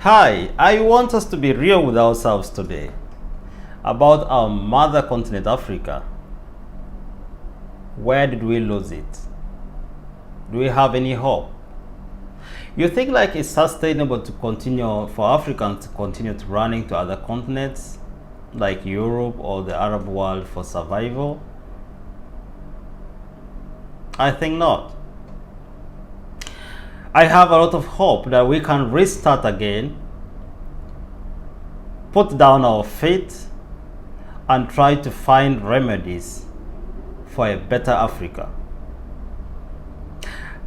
Hi, I want us to be real with ourselves today about our mother continent, Africa. Where did we lose it? Do we have any hope? You think like it's sustainable to continue for Africans to continue to running to other continents like Europe or the Arab world for survival? I think not. I have a lot of hope that we can restart again, put down our feet, and try to find remedies for a better Africa.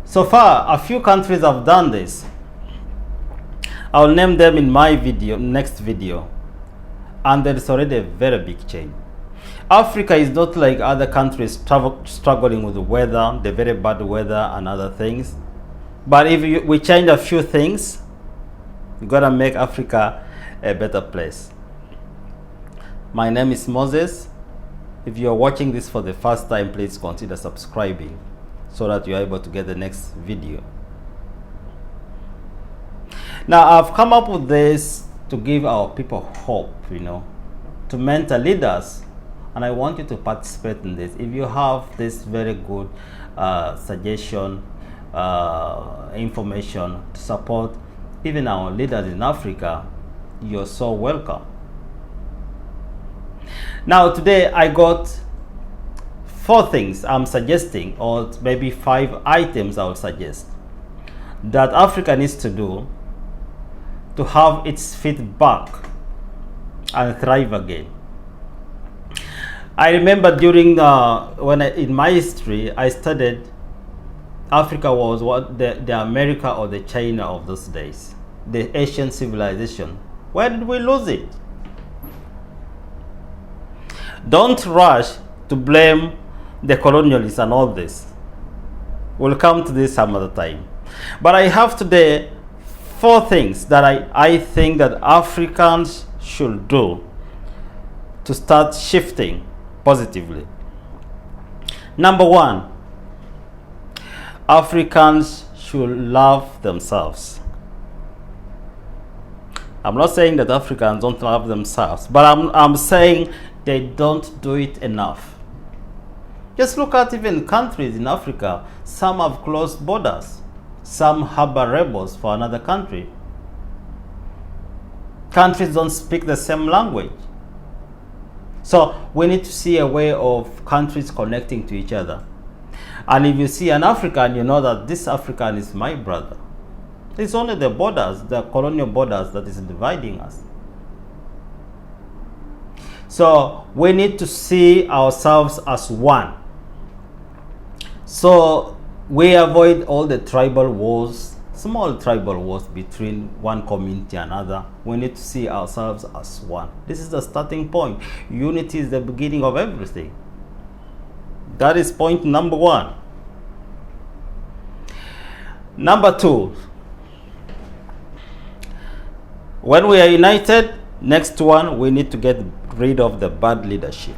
So far, a few countries have done this. I'll name them in my next video, and there is already a very big change. Africa is not like other countries struggling with the weather, the very bad weather and other things. But if we change a few things, we're gonna make Africa a better place. My name is Moses. If you're watching this for the first time, please consider subscribing so that you're able to get the next video. Now, I've come up with this to give our people hope, to mentor leaders, and I want you to participate in this. If you have this very good suggestion, information to support even our leaders in Africa, you're so welcome. Now, today I got 4 things I'm suggesting, or maybe 5 items I would suggest that Africa needs to do to have its feet back and thrive again. I remember during in my history, I studied Africa was what the America or the China of those days, the Asian civilization. Where did we lose it? Don't rush to blame the colonialists and all this. We'll come to this some other time. But I have today 4 things that I think that Africans should do to start shifting positively. Number 1, Africans should love themselves. I'm not saying that Africans don't love themselves, but I'm saying they don't do it enough. Just look at even countries in Africa. Some have closed borders. Some harbor rebels for another country. Countries don't speak the same language. So we need to see a way of countries connecting to each other. And if you see an African, you know that this African is my brother. It's only the borders, the colonial borders, that is dividing us. So we need to see ourselves as one. So we avoid all the tribal wars, small tribal wars between one community and another. We need to see ourselves as one. This is the starting point. Unity is the beginning of everything. That is point number 1. Number 2, when we are united, next one, we need to get rid of the bad leadership.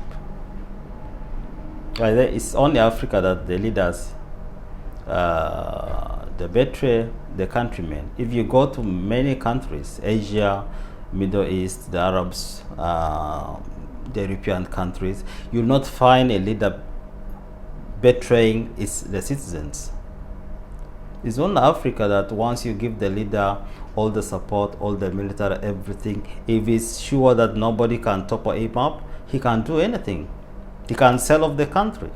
It's only Africa that the leaders they betray the countrymen. If you go to many countries, Asia, Middle East, the Arabs, the European countries, you'll not find a leader betraying the citizens. It's only Africa that once you give the leader all the support, all the military, everything, if he's sure that nobody can topple him up, he can do anything. He can sell off the country.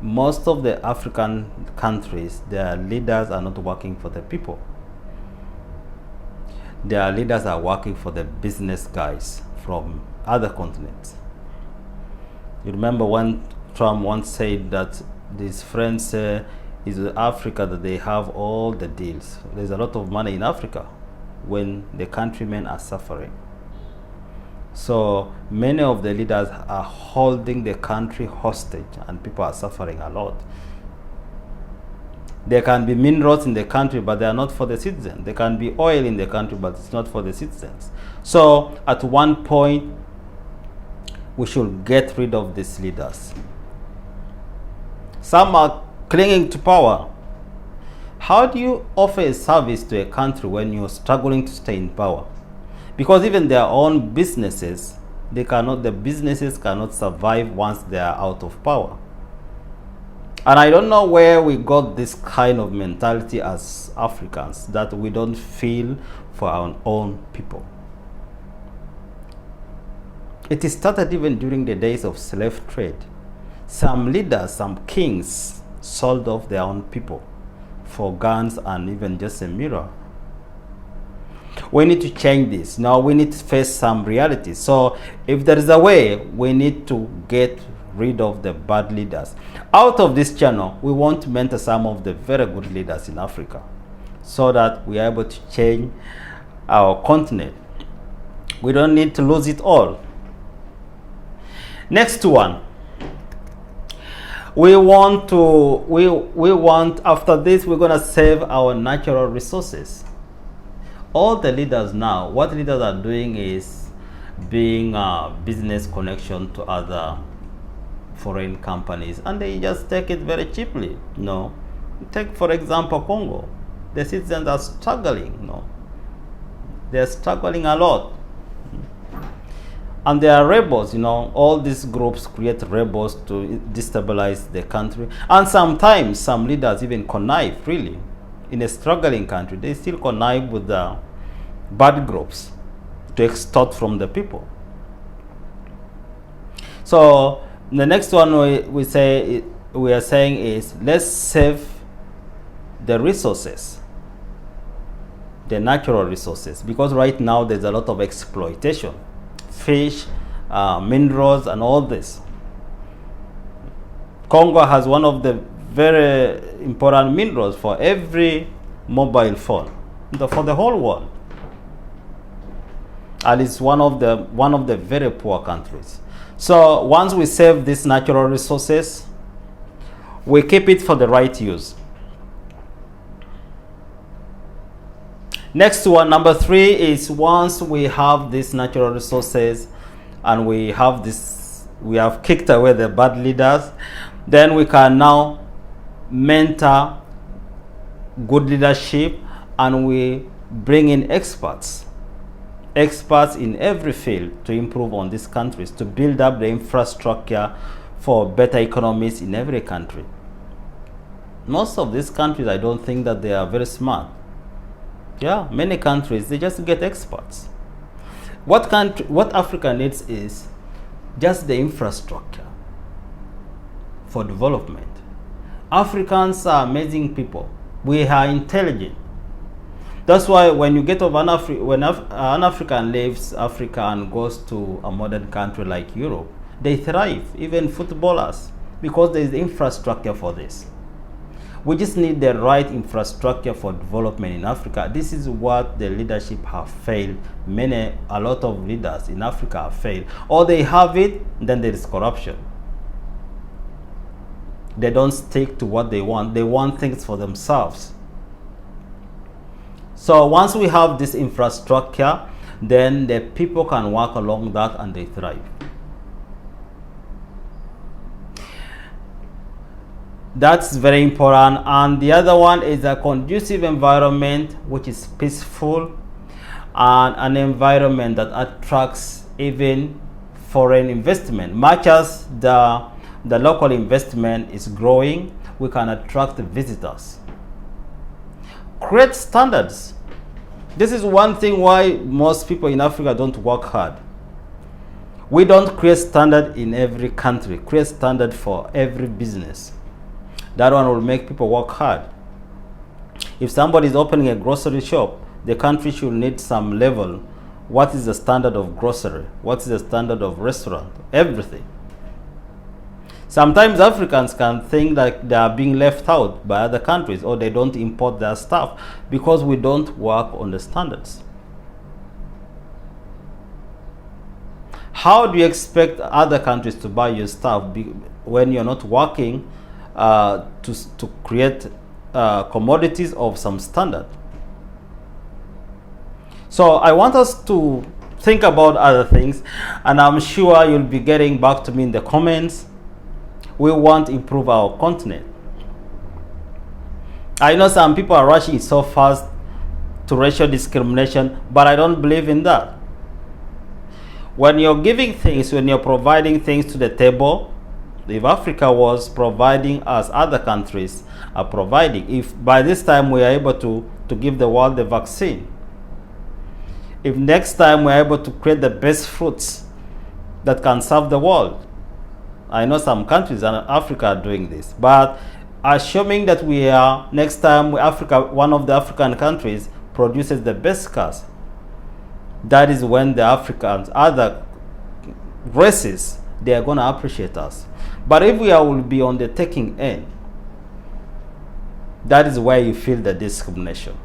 Most of the African countries, their leaders are not working for the people. Their leaders are working for the business guys from other continents. You remember when Trump once said that these friends is Africa that they have all the deals. There's a lot of money in Africa when the countrymen are suffering. So many of the leaders are holding the country hostage and people are suffering a lot. There can be minerals in the country, but they are not for the citizens. There can be oil in the country, but it's not for the citizens. So at one point, we should get rid of these leaders. Some are clinging to power. How do you offer a service to a country when you're struggling to stay in power? Because even their own businesses, the businesses cannot survive once they are out of power. And I don't know where we got this kind of mentality as Africans, that we don't feel for our own people. It started even during the days of slave trade. Some leaders, some kings sold off their own people for guns and even just a mirror. We need to change this. Now we need to face some reality. So if there is a way, we need to get rid of the bad leaders. Out of this channel, we want to mentor some of the very good leaders in Africa so that we are able to change our continent. We don't need to lose it all. Next one. We want after this, we're going to save our natural resources. All the leaders now, what leaders are doing is being a business connection to other foreign companies, and they just take it very cheaply. Take for example Congo. The citizens are struggling. They're struggling a lot, and they are rebels. All these groups create rebels to destabilize the country, and sometimes some leaders even connive. Really, in a struggling country, they still connive with the bad groups to extort from the people. So the next one we are saying is, let's save the resources, the natural resources, because right now there's a lot of exploitation, fish, minerals, and all this. Congo has one of the very important minerals for every mobile phone for the whole world, and it's one of the very poor countries. So once we save these natural resources, we keep it for the right use. Next one, number 3, is once we have these natural resources and we have kicked away the bad leaders, then we can now mentor good leadership, and we bring in experts in every field to improve on these countries, to build up the infrastructure for better economies in every country. Most of these countries, I don't think that they are very smart. Many countries, they just get experts. What Africa needs is just the infrastructure for development. Africans are amazing people. We are intelligent. That's why when you get when an African leaves Africa and goes to a modern country like Europe, they thrive, even footballers, because there is infrastructure for this. We just need the right infrastructure for development in Africa. This is what the leadership have failed. A lot of leaders in Africa have failed. Or they have it, then there is corruption. They don't stick to what they want. They want things for themselves. So once we have this infrastructure, then the people can work along that and they thrive. That's very important. And the other one is a conducive environment which is peaceful, and an environment that attracts even foreign investment. Much as the local investment is growing, we can attract visitors. Create standards. This is one thing why most people in Africa don't work hard. We don't create standard in every country. Create standard for every business. That one will make people work hard. If somebody is opening a grocery shop, the country should need some level. What is the standard of grocery? What is the standard of restaurant? Everything. Sometimes Africans can think that they are being left out by other countries, or they don't import their stuff because we don't work on the standards. How do you expect other countries to buy your stuff when you're not working to create commodities of some standard? So I want us to think about other things, and I'm sure you'll be getting back to me in the comments. We want to improve our continent. I know some people are rushing so fast to racial discrimination, but I don't believe in that. When you're giving things, when you're providing things to the table, if Africa was providing as other countries are providing, if by this time we are able to give the world the vaccine, if next time we're able to create the best fruits that can serve the world, I know some countries in Africa are doing this, but assuming that we are, next time Africa, one of the African countries produces the best cars, that is when the Africans, other races, they are going to appreciate us. But if we will be on the taking end, that is where you feel the discrimination.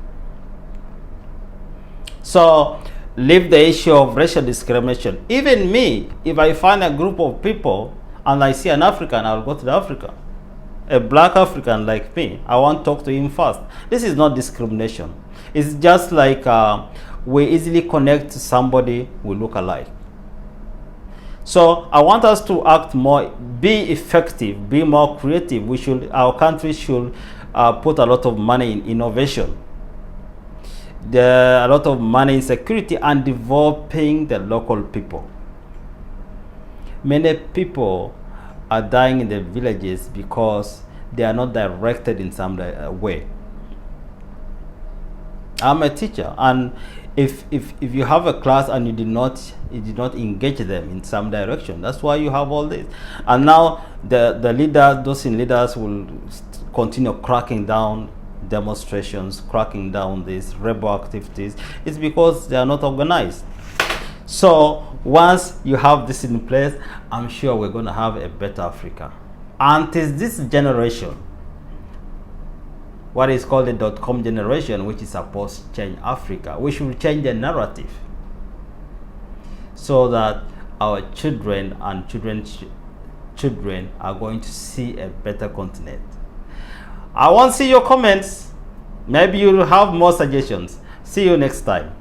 So leave the issue of racial discrimination. Even me, if I find a group of people and I see an African, I'll go to the African. A black African like me, I want to talk to him first. This is not discrimination. It's just like we easily connect to somebody we look alike. So I want us to act more, be effective, be more creative. Our country should put a lot of money in innovation, a lot of money in security and developing the local people. Many people are dying in the villages because they are not directed in some way. I'm a teacher, and if you have a class and you did not engage them in some direction, that's why you have all this. And now the leaders, those in leaders, will continue cracking down demonstrations, cracking down these rebel activities. It's because they are not organized. So once you have this in place, I'm sure we're going to have a better Africa. Until this generation, what is called the .com generation, which is supposed to change Africa, we should change the narrative so that our children and children's children are going to see a better continent. I want to see your comments. Maybe you'll have more suggestions. See you next time.